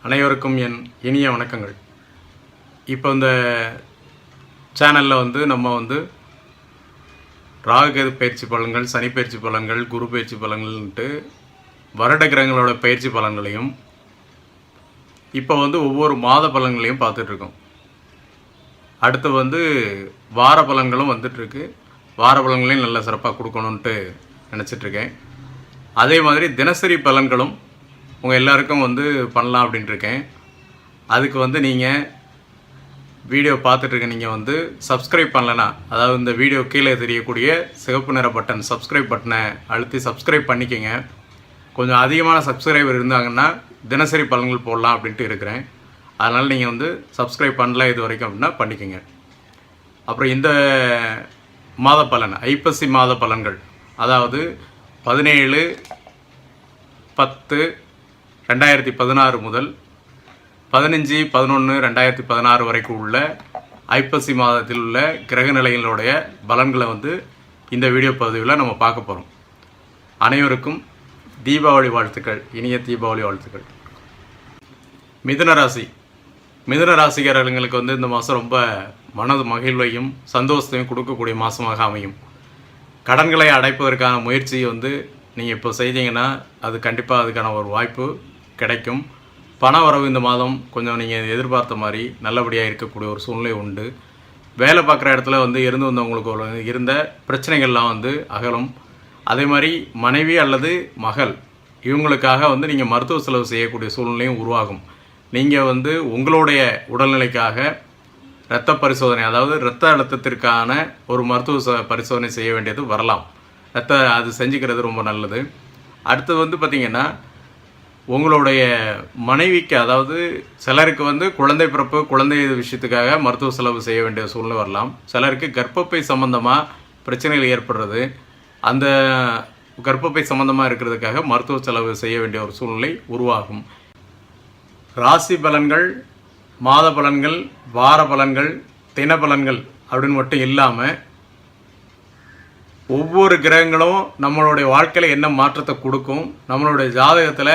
அனைவருக்கும் என் இனிய வணக்கங்கள். இப்போ இந்த சேனலில் நம்ம ராகுகேது பயிற்சி பலன்கள், சனி பயிற்சி பலன்கள், குரு பயிற்சி பலன்கள்ன்ட்டு வருட கிரகங்களோட பயிற்சி பலன்களையும் இப்போ ஒவ்வொரு மாத பலன்களையும் பார்த்துட்ருக்கோம். அடுத்து வார பலன்களும் வந்துட்டுருக்கு. வார பலன்களையும் நல்ல சிறப்பாக கொடுக்கணுன்ட்டு நினச்சிட்ருக்கேன். அதே மாதிரி தினசரி பலன்களும் உங்கள் எல்லாருக்கும் பண்ணலாம் அப்படின்ட்டுருக்கேன். அதுக்கு நீங்கள் வீடியோ பார்த்துட்ருக்க நீங்கள் சப்ஸ்கிரைப் பண்ணலன்னா, அதாவது இந்த வீடியோ கீழே தெரியக்கூடிய சிவப்பு நிற பட்டன் சப்ஸ்கிரைப் பட்டனை அழுத்தி சப்ஸ்கிரைப் பண்ணிக்கோங்க. கொஞ்சம் அதிகமான சப்ஸ்கிரைபர் இருந்தாங்கன்னா தினசரி பலன்கள் போடலாம் அப்படின்ட்டு இருக்கிறேன். அதனால் நீங்கள் சப்ஸ்கிரைப் பண்ணல இது வரைக்கும் அப்படின்னா பண்ணிக்கோங்க. அப்புறம் இந்த மாத பலன், ஐப்பசி மாத பலன்கள், அதாவது 17/10/2016 முதல் 15/11/2016 வரைக்கும் உள்ள ஐப்பசி மாதத்தில் உள்ள கிரக நிலைகளுடைய பலன்களை இந்த வீடியோ பதிவில் நம்ம பார்க்க போகிறோம். அனைவருக்கும் தீபாவளி வாழ்த்துக்கள், இனிய தீபாவளி வாழ்த்துக்கள். மிதுன ராசிக்காரர்களுக்கு இந்த மாதம் ரொம்ப மனது மகிழ்வையும் சந்தோஷத்தையும் கொடுக்கக்கூடிய மாதமாக அமையும். கடன்களை அடைப்பதற்கான முயற்சி நீங்கள் இப்போ செய்தீங்கன்னா அது கண்டிப்பாக அதுக்கான ஒரு வாய்ப்பு கிடைக்கும். பண வரவு இந்த மாதம் கொஞ்சம் நீங்கள் எதிர்பார்த்த மாதிரி நல்லபடியாக இருக்கக்கூடிய ஒரு சூழ்நிலை உண்டு. வேலை பார்க்குற இடத்துல இருந்து வந்தவங்களுக்கு இருந்த பிரச்சனைகள்லாம் அகலும். அதே மாதிரி மனைவி அல்லது மகள் இவங்களுக்காக நீங்கள் மருத்துவ செலவு செய்யக்கூடிய சூழ்நிலையும் உருவாகும். நீங்கள் உங்களுடைய உடல்நிலைக்காக இரத்த பரிசோதனை, அதாவது இரத்த அழுத்தத்திற்கான ஒரு மருத்துவ பரிசோதனை செய்ய வேண்டியது வரலாம். அது செஞ்சுக்கிறது ரொம்ப நல்லது. அடுத்து பார்த்திங்கன்னா உங்களுடைய மனைவிக்கு, அதாவது சிலருக்கு குழந்தை பிறப்பு, குழந்தை விஷயத்துக்காக மருத்துவ செலவு செய்ய வேண்டிய சூழ்நிலை வரலாம். சிலருக்கு கர்ப்பப்பை சம்பந்தமாக பிரச்சனைகள் ஏற்படுறது, அந்த கர்ப்பப்பை சம்பந்தமாக இருக்கிறதுக்காக மருத்துவ செலவு செய்ய வேண்டிய ஒரு சூழ்நிலை உருவாகும். ராசி பலன்கள், மாத பலன்கள், வார பலன்கள், தின பலன்கள் அப்படின்னு மட்டும் இல்லாமல் ஒவ்வொரு கிரகங்களும் நம்மளுடைய வாழ்க்கையில் என்ன மாற்றத்தை கொடுக்கும், நம்மளுடைய ஜாதகத்தில்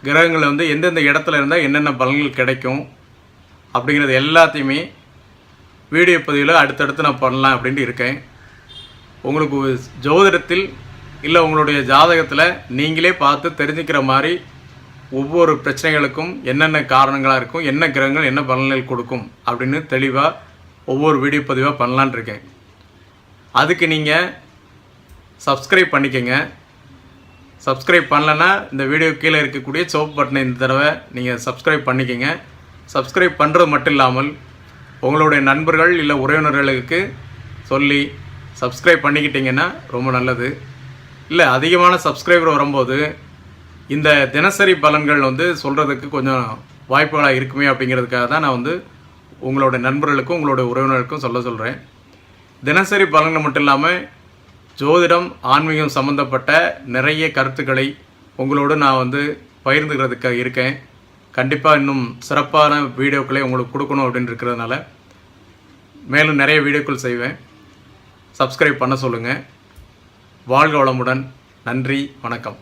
கிரகங்கள் எந்தெந்த இடத்துல இருந்தால் என்னென்ன பலன்கள் கிடைக்கும் அப்படிங்கிறது எல்லாத்தையுமே வீடியோ பதிவில் அடுத்தடுத்து நான் பண்ணலாம் அப்படின்ட்டு இருக்கேன். உங்களுக்கு ஜோதிடத்தில் இல்லை உங்களுடைய ஜாதகத்தில் நீங்களே பார்த்து தெரிஞ்சுக்கிற மாதிரி ஒவ்வொரு பிரச்சனைகளுக்கும் என்னென்ன காரணங்களாக இருக்கும், என்ன கிரகங்கள் என்ன பலன்கள் கொடுக்கும் அப்படின்னு தெளிவாக ஒவ்வொரு வீடியோ பதிவாக பண்ணலான் இருக்கேன். அதுக்கு நீங்கள் சப்ஸ்கிரைப் பண்ணிக்கோங்க. சப்ஸ்கிரைப் பண்ணலன்னா இந்த வீடியோ கீழே இருக்கக்கூடிய சிவப்பு பட்டனை இந்த தடவை நீங்கள் சப்ஸ்கிரைப் பண்ணிக்கோங்க. சப்ஸ்கிரைப் பண்ணுறது மட்டும் இல்லாமல் உங்களுடைய நண்பர்கள் இல்லை உறவினர்களுக்கு சொல்லி சப்ஸ்கிரைப் பண்ணிக்கிட்டிங்கன்னா ரொம்ப நல்லது. இல்லை அதிகமான சப்ஸ்கிரைபர் வரும்போது இந்த தினசரி பலன்கள் சொல்கிறதுக்கு கொஞ்சம் வாய்ப்புகளாக இருக்குமே அப்படிங்கிறதுக்காக தான் நான் உங்களோட நண்பர்களுக்கும் உங்களோட உறவினர்களுக்கும் சொல்கிறேன். தினசரி பலன்கள் மட்டும் இல்லாமல் ஜோதிடம், ஆன்மீகம் சம்மந்தப்பட்ட நிறைய கருத்துக்களை உங்களோடு நான் பகிர்ந்துக்கிறதுக்காக இருக்கேன். கண்டிப்பாக இன்னும் சிறப்பான வீடியோக்களை உங்களுக்கு கொடுக்கணும் அப்படின்னு இருக்கிறதுனால மேலும் நிறைய வீடியோக்கள் செய்வேன். சப்ஸ்கிரைப் பண்ண சொல்லுங்கள். வாழ்க வளமுடன். நன்றி, வணக்கம்.